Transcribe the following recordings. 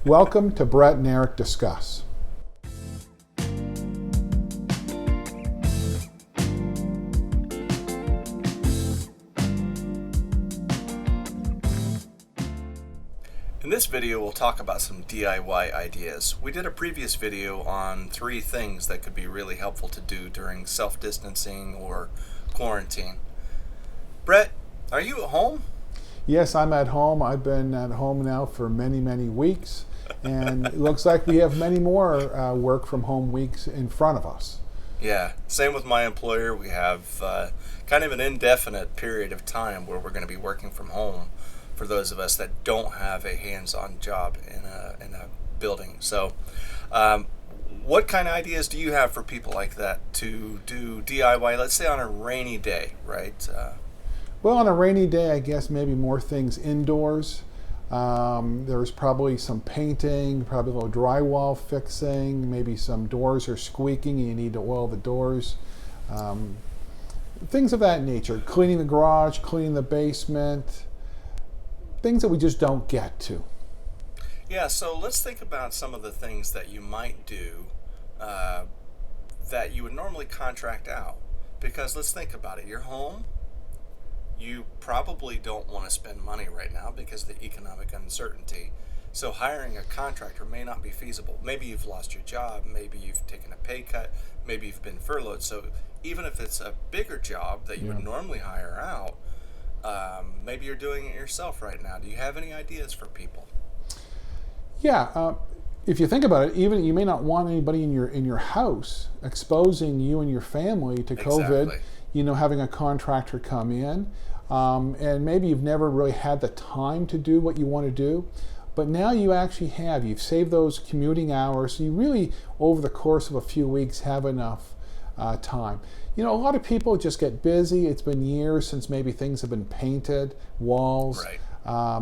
Welcome to Brett and Eric Discuss. In this video, we'll talk about some DIY ideas. We did a previous video on 3 things that could be really helpful to do during self-distancing or quarantine. Brett, are you at home? Yes, I'm at home. I've been at home now for many, many weeks, and it looks like we have many more work from home weeks in front of us. Yeah, same with my employer. We have kind of an indefinite period of time where we're going to be working from home for those of us that don't have a hands-on job in a building. So what kind of ideas do you have for people like that to do DIY, let's say on a rainy day, right? Well, on a rainy day, I guess maybe more things indoors. There's probably some painting, probably a little drywall fixing, maybe some doors are squeaking and you need to oil the doors. Things of that nature. Cleaning the garage, cleaning the basement, things that we just don't get to. Yeah, so let's think about some of the things that you might do that you would normally contract out. Because let's think about it. You're home. You probably don't want to spend money right now because of the economic uncertainty. So hiring a contractor may not be feasible. Maybe you've lost your job. Maybe you've taken a pay cut. Maybe you've been furloughed. So even if it's a bigger job that you would normally hire out, maybe you're doing it yourself right now. Do you have any ideas for people? Yeah, if you think about it, even you may not want anybody in your house exposing you and your family to COVID. Exactly. Having a contractor come in, and maybe you've never really had the time to do what you want to do, but now you actually have. You've saved those commuting hours, so you really, over the course of a few weeks, have enough time. A lot of people just get busy. It's been years since maybe things have been painted, walls. Right.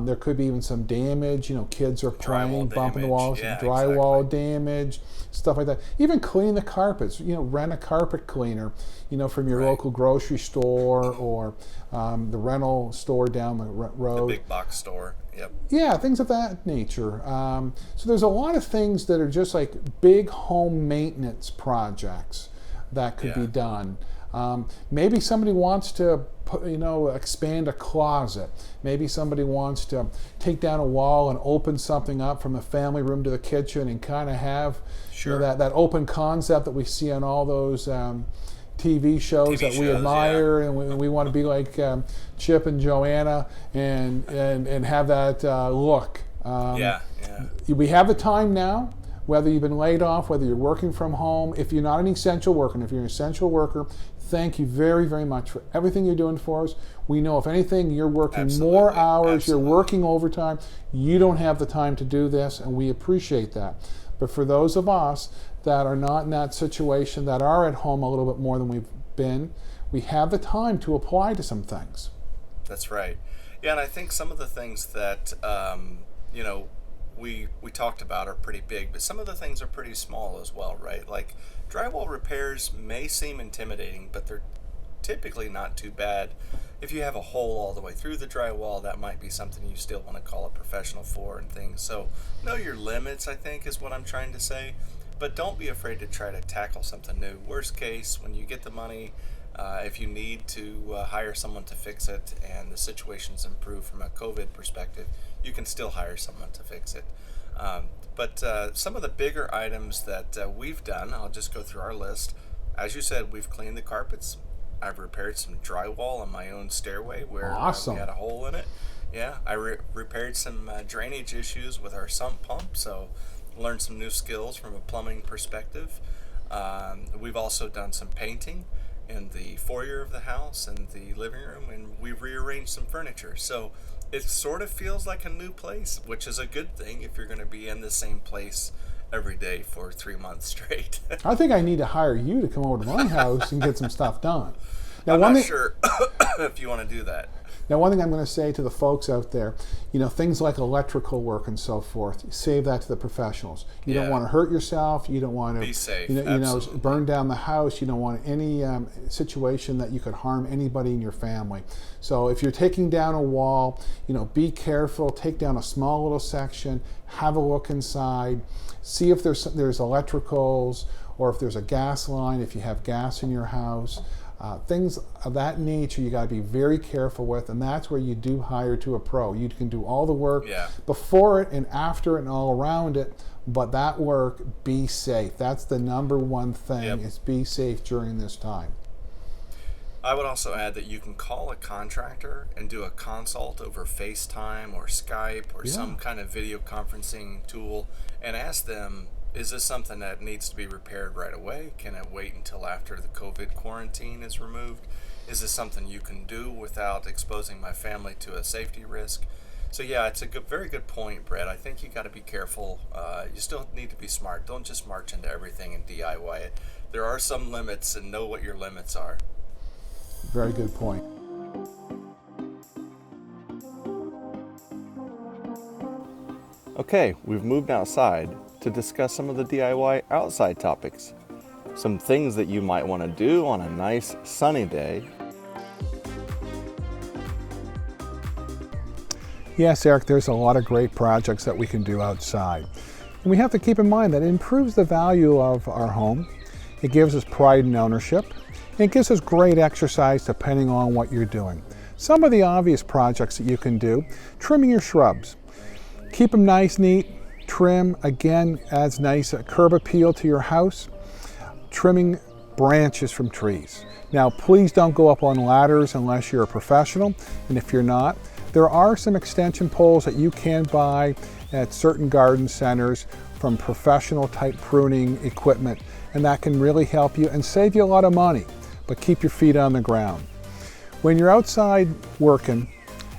There could be even some damage. Kids are playing, bumping the damage. walls, Yeah, drywall exactly. damage, stuff like that. Even cleaning the carpets. Rent a carpet cleaner. From your Right. local grocery store or the rental store down the The road. big box store. Yep. Yeah, things of that nature. So there's a lot of things that are just like big home maintenance projects that could be done. Maybe somebody wants to expand a closet. Maybe somebody wants to take down a wall and open something up from the family room to the kitchen and kind of have that open concept that we see on all those TV shows that we admire, and we want to be like Chip and Joanna and have that look. We have the time now, whether you've been laid off, whether you're working from home. If you're not an essential worker, and if you're an essential worker, thank you very, very much for everything you're doing for us. We know, if anything, you're working more hours, you're working overtime. You don't have the time to do this, and we appreciate that. But for those of us that are not in that situation, that are at home a little bit more than we've been, we have the time to apply to some things. That's right. Yeah, and I think some of the things that we talked about are pretty big, but some of the things are pretty small as well, right? Like drywall repairs may seem intimidating, but they're typically not too bad. If you have a hole all the way through the drywall, that might be something you still want to call a professional for and things. So know your limits, I think, is what I'm trying to say. But don't be afraid to try to tackle something new. Worst case, when you get the money, if you need to hire someone to fix it and the situation's improved from a COVID perspective, you can still hire someone to fix it. But some of the bigger items that we've done, I'll just go through our list. As you said, we've cleaned the carpets. I've repaired some drywall on my own stairway where we had a hole in it. Yeah, I repaired some drainage issues with our sump pump, so learned some new skills from a plumbing perspective. We've also done some painting in the foyer of the house and the living room, and we've rearranged some furniture. So it sort of feels like a new place, which is a good thing if you're going to be in the same place every day for 3 months straight. I think I need to hire you to come over to my house and get some stuff done. Now, I'm not sure if you want to do that. Now, one thing I'm going to say to the folks out there, things like electrical work and so forth, save that to the professionals. You don't want to hurt yourself. You don't want to be safe. Burn down the house. You don't want any situation that you could harm anybody in your family. So if you're taking down a wall, be careful. Take down a small little section. Have a look inside. See if there's electricals, or if there's a gas line, if you have gas in your house. Things of that nature you got to be very careful with, and that's where you do hire to a pro. You can do all the work before it and after it and all around it, but that work, be safe. That's the number one thing, is be safe during this time. I would also add that you can call a contractor and do a consult over FaceTime or Skype or some kind of video conferencing tool and ask them, is this something that needs to be repaired right away? Can it wait until after the COVID quarantine is removed? Is this something you can do without exposing my family to a safety risk? So yeah, it's a very good point, Brett. I think you got to be careful. You still need to be smart. Don't just march into everything and DIY it. There are some limits, and know what your limits are. Very good point. Okay, we've moved outside to discuss some of the DIY outside topics. Some things that you might want to do on a nice sunny day. Yes, Eric, there's a lot of great projects that we can do outside. And we have to keep in mind that it improves the value of our home. It gives us pride and ownership. And it gives us great exercise depending on what you're doing. Some of the obvious projects that you can do: trimming your shrubs. Keep them nice, neat. Trim, again, adds nice curb appeal to your house. Trimming branches from trees. Now, please don't go up on ladders unless you're a professional, and if you're not, there are some extension poles that you can buy at certain garden centers from professional type pruning equipment, and that can really help you and save you a lot of money, but keep your feet on the ground. When you're outside working,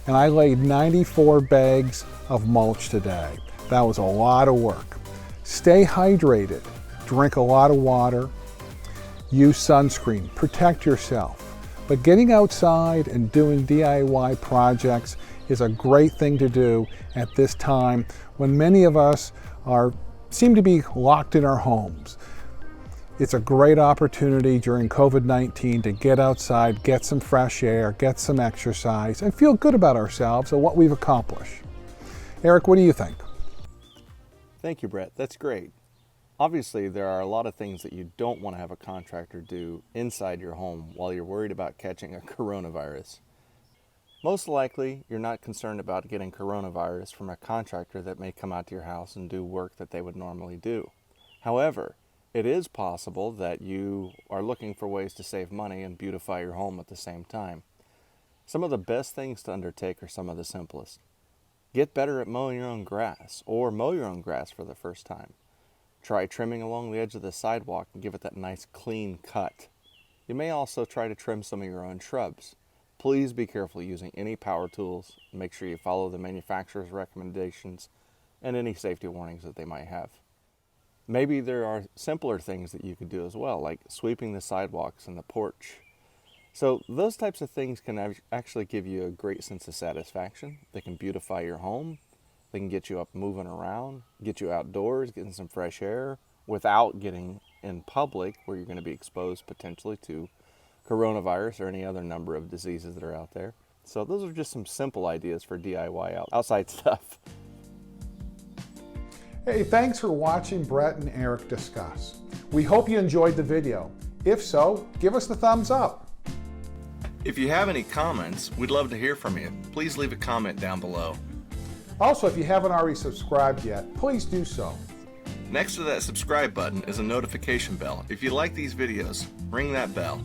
and I laid 94 bags of mulch today. That was a lot of work. Stay hydrated, drink a lot of water, use sunscreen, protect yourself. But getting outside and doing DIY projects is a great thing to do at this time when many of us seem to be locked in our homes. It's a great opportunity during COVID-19 to get outside, get some fresh air, get some exercise, and feel good about ourselves and what we've accomplished. Eric, what do you think? Thank you, Brett. That's great. Obviously, there are a lot of things that you don't want to have a contractor do inside your home while you're worried about catching a coronavirus. Most likely, you're not concerned about getting coronavirus from a contractor that may come out to your house and do work that they would normally do. However, it is possible that you are looking for ways to save money and beautify your home at the same time. Some of the best things to undertake are some of the simplest. Get better at mowing your own grass, or mow your own grass for the first time. Try trimming along the edge of the sidewalk and give it that nice clean cut. You may also try to trim some of your own shrubs. Please be careful using any power tools. Make sure you follow the manufacturer's recommendations and any safety warnings that they might have. Maybe there are simpler things that you could do as well, like sweeping the sidewalks and the porch. So those types of things can actually give you a great sense of satisfaction. They can beautify your home. They can get you up moving around, get you outdoors, getting some fresh air without getting in public where you're going to be exposed potentially to coronavirus or any other number of diseases that are out there. So those are just some simple ideas for DIY outside stuff. Hey, thanks for watching Brett and Eric discuss. We hope you enjoyed the video. If so, give us the thumbs up. If you have any comments, we'd love to hear from you. Please leave a comment down below. Also, if you haven't already subscribed yet, please do so. Next to that subscribe button is a notification bell. If you like these videos, ring that bell.